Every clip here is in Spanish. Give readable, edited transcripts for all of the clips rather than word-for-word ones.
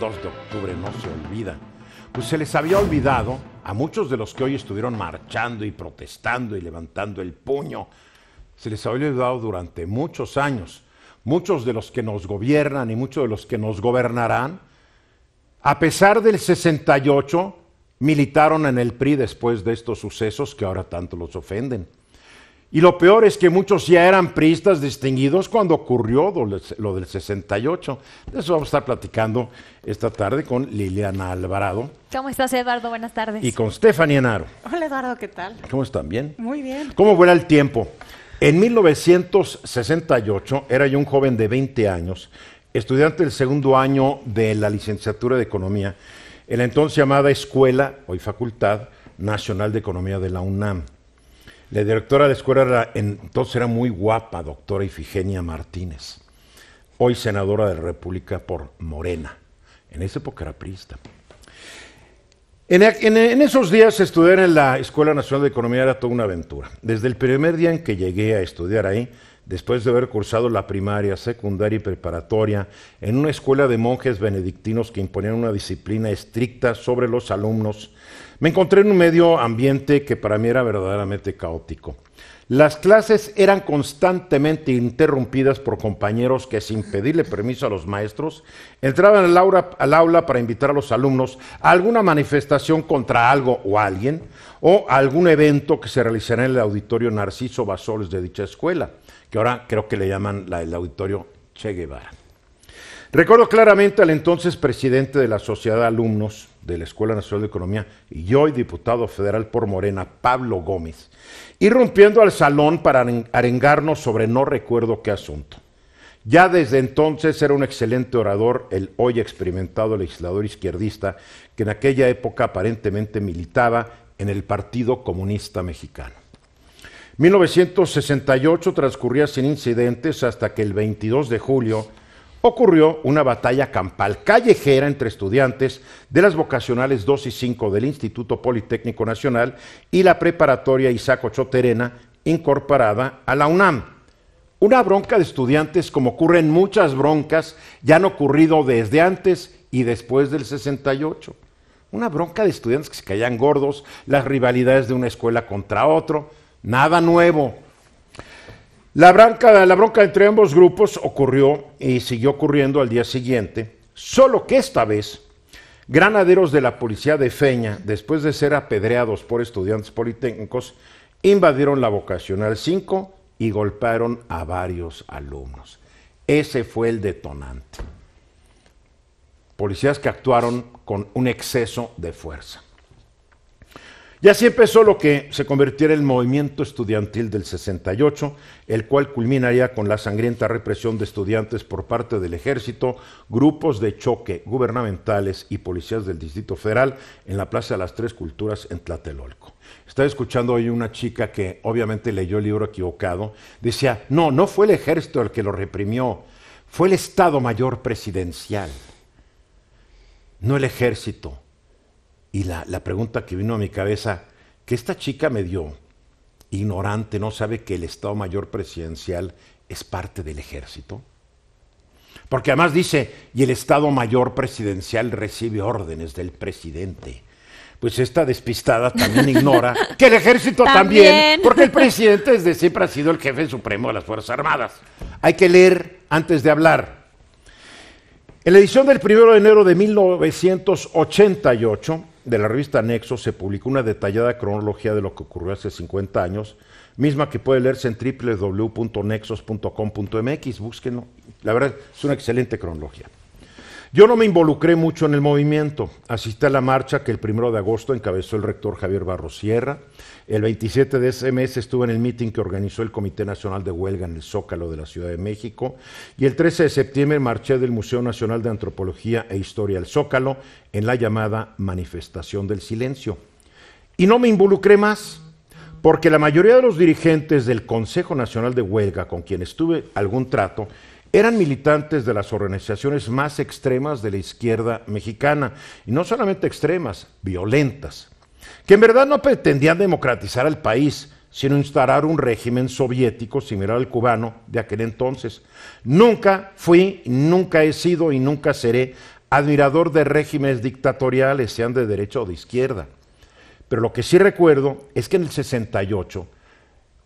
2 de octubre no se olvida. Pues se les había olvidado a muchos de los que hoy estuvieron marchando y protestando y levantando el puño. Se les había olvidado durante muchos años. Muchos de los que nos gobiernan y muchos de los que nos gobernarán, a pesar del 68, militaron en el PRI después de estos sucesos que ahora tanto los ofenden. Y lo peor es que muchos ya eran priistas distinguidos cuando ocurrió lo del 68. De eso vamos a estar platicando esta tarde con Liliana Alvarado. ¿Cómo estás, Eduardo? Buenas tardes. Y con Stephanie Enaro. Hola, Eduardo, ¿qué tal? ¿Cómo están? ¿Bien? Muy bien. ¿Cómo vuela el tiempo? En 1968 era yo un joven de 20 años, estudiante del segundo año de la licenciatura de Economía, en la entonces llamada Escuela, hoy Facultad Nacional de Economía de la UNAM. La directora de la escuela entonces era muy guapa, doctora Ifigenia Martínez, hoy senadora de la República por Morena. En esa época era priista. En esos días estudiar en la Escuela Nacional de Economía era toda una aventura. Desde el primer día en que llegué a estudiar ahí, después de haber cursado la primaria, secundaria y preparatoria en una escuela de monjes benedictinos que imponían una disciplina estricta sobre los alumnos, me encontré en un medio ambiente que para mí era verdaderamente caótico. Las clases eran constantemente interrumpidas por compañeros que, sin pedirle permiso a los maestros, entraban al aula para invitar a los alumnos a alguna manifestación contra algo o alguien, o a algún evento que se realizará en el auditorio Narciso Bassols de dicha escuela, que ahora creo que le llaman el auditorio Che Guevara. Recuerdo claramente al entonces presidente de la Sociedad de Alumnos de la Escuela Nacional de Economía y hoy diputado federal por Morena, Pablo Gómez, irrumpiendo al salón para arengarnos sobre no recuerdo qué asunto. Ya desde entonces era un excelente orador, el hoy experimentado legislador izquierdista que en aquella época aparentemente militaba en el Partido Comunista Mexicano. 1968 transcurría sin incidentes hasta que el 22 de julio ocurrió una batalla campal callejera entre estudiantes de las vocacionales 2 y 5 del Instituto Politécnico Nacional y la preparatoria Isaac Ochoa Terena, incorporada a la UNAM. Una bronca de estudiantes, como ocurren muchas broncas, ya han ocurrido desde antes y después del 68. Una bronca de estudiantes que se caían gordos, las rivalidades de una escuela contra otro, nada nuevo. La bronca entre ambos grupos ocurrió y siguió ocurriendo al día siguiente, solo que esta vez granaderos de la policía de Feña, después de ser apedreados por estudiantes politécnicos, invadieron la vocacional 5 y golpearon a varios alumnos. Ese fue el detonante. Policías que actuaron con un exceso de fuerza. Y así empezó lo que se convirtiera en el movimiento estudiantil del 68, el cual culminaría con la sangrienta represión de estudiantes por parte del ejército, grupos de choque gubernamentales y policías del Distrito Federal en la Plaza de las Tres Culturas en Tlatelolco. Estaba escuchando hoy una chica que obviamente leyó el libro equivocado, decía, no fue el ejército el que lo reprimió, fue el Estado Mayor Presidencial, no el ejército. Y la pregunta que vino a mi cabeza, que esta chica medio ignorante no sabe que el Estado Mayor Presidencial es parte del ejército. Porque además dice, y el Estado Mayor Presidencial recibe órdenes del presidente. Pues esta despistada también ignora que el ejército también, porque el presidente desde siempre ha sido el jefe supremo de las Fuerzas Armadas. Hay que leer antes de hablar. En la edición del 1 de enero de 1988, de la revista Nexo se publicó una detallada cronología de lo que ocurrió hace 50 años, misma que puede leerse en www.nexos.com.mx, búsquenlo. La verdad, es una excelente cronología. Yo no me involucré mucho en el movimiento, asistí a la marcha que el 1 de agosto encabezó el rector Javier Barros Sierra, el 27 de ese mes estuve en el meeting que organizó el Comité Nacional de Huelga en el Zócalo de la Ciudad de México y el 13 de septiembre marché del Museo Nacional de Antropología e Historia al Zócalo en la llamada Manifestación del Silencio. Y no me involucré más, porque la mayoría de los dirigentes del Consejo Nacional de Huelga con quienes tuve algún trato eran militantes de las organizaciones más extremas de la izquierda mexicana, y no solamente extremas, violentas, que en verdad no pretendían democratizar al país, sino instaurar un régimen soviético similar al cubano de aquel entonces. Nunca fui, nunca he sido y nunca seré admirador de regímenes dictatoriales, sean de derecha o de izquierda. Pero lo que sí recuerdo es que en el 68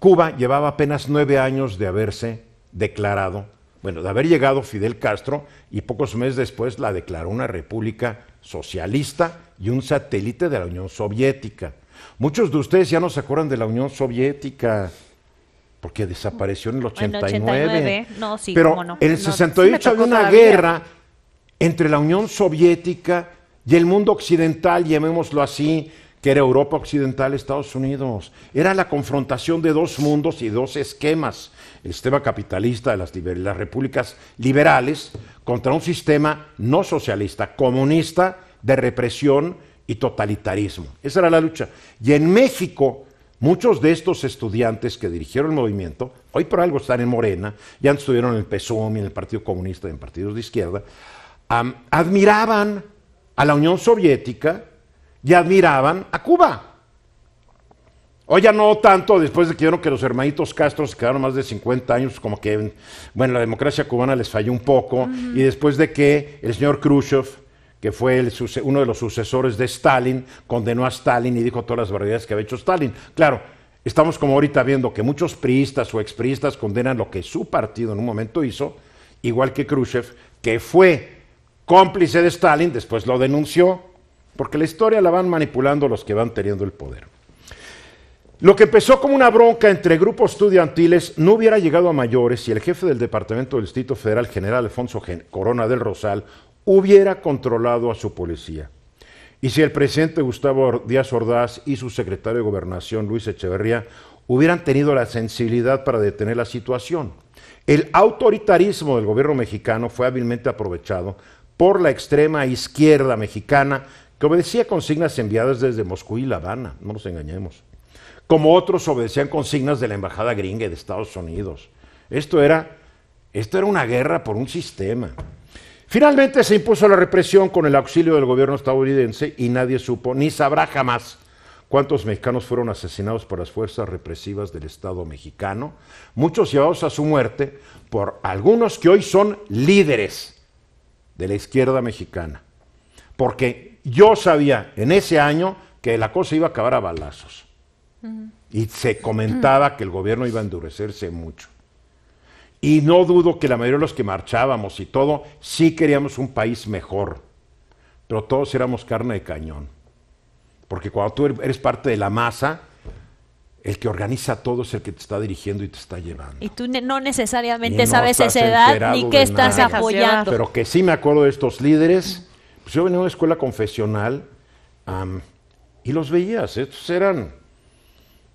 Cuba llevaba apenas 9 años de haberse declarado, bueno, de haber llegado Fidel Castro, y pocos meses después la declaró una república socialista y un satélite de la Unión Soviética. Muchos de ustedes ya no se acuerdan de la Unión Soviética, porque desapareció en el 89. En el 89, no, sí, pero cómo no. en el 68 había una guerra entre la Unión Soviética y el mundo occidental, llamémoslo así, que era Europa Occidental, Estados Unidos. Era la confrontación de dos mundos y dos esquemas. El sistema capitalista de las repúblicas liberales contra un sistema no socialista, comunista, de represión y totalitarismo. Esa era la lucha. Y en México, muchos de estos estudiantes que dirigieron el movimiento, hoy por algo están en Morena, ya estuvieron en el PSUM y en el Partido Comunista y en partidos de izquierda, admiraban a la Unión Soviética y admiraban a Cuba. Hoy ya no tanto, después de que vieron que los hermanitos Castro se quedaron más de 50 años, como que, bueno, la democracia cubana les falló un poco, y después de que el señor Khrushchev, que fue uno de los sucesores de Stalin, condenó a Stalin y dijo todas las barbaridades que había hecho Stalin. Claro, estamos como ahorita viendo que muchos priistas o expriistas condenan lo que su partido en un momento hizo, igual que Khrushchev, que fue cómplice de Stalin, después lo denunció, porque la historia la van manipulando los que van teniendo el poder. Lo que empezó como una bronca entre grupos estudiantiles no hubiera llegado a mayores si el jefe del Departamento del Distrito Federal, general Alfonso Corona del Rosal, hubiera controlado a su policía. Y si el presidente Gustavo Díaz Ordaz y su secretario de Gobernación, Luis Echeverría, hubieran tenido la sensibilidad para detener la situación. El autoritarismo del gobierno mexicano fue hábilmente aprovechado por la extrema izquierda mexicana, que obedecía consignas enviadas desde Moscú y La Habana, no nos engañemos, como otros obedecían consignas de la embajada gringa y de Estados Unidos. Esto era una guerra por un sistema. Finalmente se impuso la represión con el auxilio del gobierno estadounidense y nadie supo, ni sabrá jamás, cuántos mexicanos fueron asesinados por las fuerzas represivas del Estado mexicano, muchos llevados a su muerte por algunos que hoy son líderes de la izquierda mexicana. Porque yo sabía en ese año que la cosa iba a acabar a balazos. Y se comentaba que el gobierno iba a endurecerse mucho. Y no dudo que la mayoría de los que marchábamos y todo, sí queríamos un país mejor. Pero todos éramos carne de cañón. Porque cuando tú eres parte de la masa, el que organiza todo es el que te está dirigiendo y te está llevando. Y tú no necesariamente sabes esa edad ni qué estás apoyando. Pero que sí me acuerdo de estos líderes. Pues yo venía a una escuela confesional y los veías, estos eran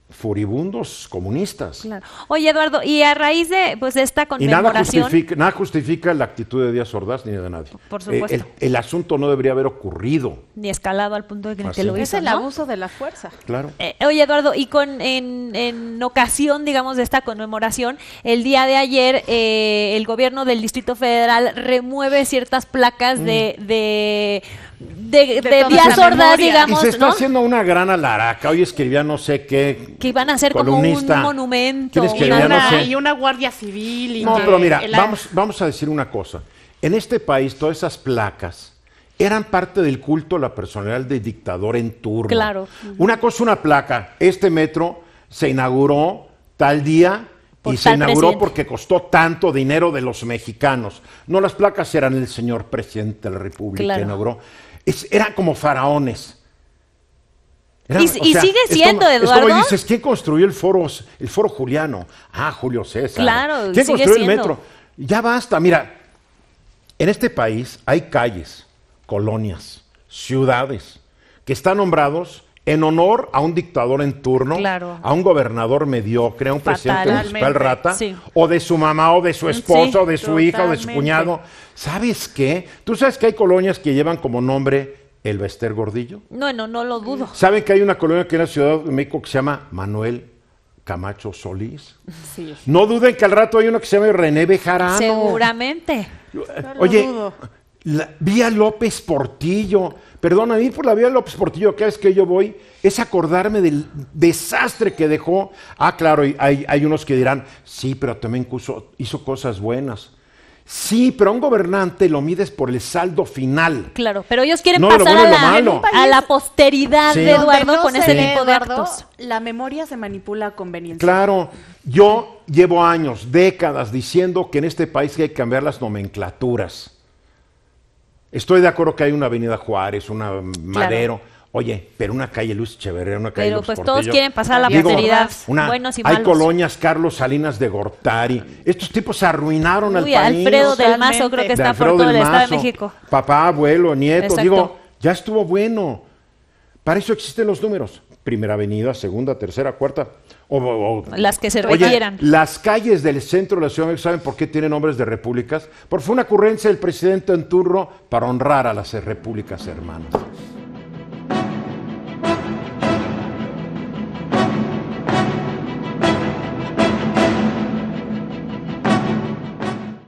furibundos comunistas. Claro. Oye, Eduardo, y a raíz de esta conmemoración... Y nada justifica la actitud de Díaz Ordaz ni de nadie. Por supuesto. El asunto no debería haber ocurrido. Ni escalado al punto de que lo hizo, es el abuso de la fuerza. Claro. Oye, Eduardo, y en ocasión, digamos, de esta conmemoración, el día de ayer el gobierno del Distrito Federal remueve ciertas placas de Díaz Ordaz, digamos, y se está haciendo una gran alaraca. Hoy escribía no sé qué. Que iban a hacer como un monumento. Y una guardia civil. No, pero mira, vamos a decir una cosa. En este país, todas esas placas eran parte del culto a la personalidad del dictador en turno. Claro. Una cosa, una placa. Este metro se inauguró tal día y se inauguró presidente, porque costó tanto dinero de los mexicanos. No, las placas eran el señor presidente de la República, claro, que inauguró. Eran como faraones. Y sigue siendo, Eduardo. Es como dices, ¿quién construyó el foro Juliano? Ah, Julio César. Claro, ¿quién construyó el metro? Ya basta, mira, en este país hay calles, colonias, ciudades, que están nombrados en honor a un dictador en turno, claro, a un gobernador mediocre, a un presidente municipal rata, sí, o de su mamá, o de su esposa, sí, o de su hija, o de su cuñado. ¿Sabes qué? ¿Tú sabes que hay colonias que llevan como nombre el Bester Gordillo? No lo dudo. ¿Saben que hay una colonia aquí en la Ciudad de México que se llama Manuel Camacho Solís? Sí. No duden que al rato hay uno que se llama René Bejarano. Seguramente. Oye, La Vía López Portillo. Perdón, a mí por la Vía López Portillo, cada vez que yo voy, es acordarme del desastre que dejó. Ah, claro, hay unos que dirán, sí, pero también hizo cosas buenas. Sí, pero a un gobernante lo mides por el saldo final. Claro, pero ellos quieren No, de lo pasar bueno y lo malo. a la posteridad Sí. de Eduardo Donde no con se ese ve, tipo de Eduardo, actos. La memoria se manipula a conveniencia. Claro, yo llevo años, décadas, diciendo que en este país hay que cambiar las nomenclaturas. Estoy de acuerdo que hay una Avenida Juárez, una Madero. Oye, pero una calle Luis Echeverría, una calle Pero López pues Portillo. todos quieren pasar a la Digo, posteridad, buenos y hay malos. colonias Carlos Salinas de Gortari. Estos tipos arruinaron al Uy, país. Alfredo del Mazo Totalmente. creo que De está Alfredo por todo del el Estado de Mazo, México. Papá, abuelo, nieto. Exacto. Digo, ya estuvo bueno. Para eso existen los números. Primera avenida, segunda, tercera, cuarta. Las que se Oye, requieran. las calles del centro de la ciudad, ¿saben por qué tienen nombres de repúblicas? Porque fue una ocurrencia del presidente en turno para honrar a las repúblicas hermanas.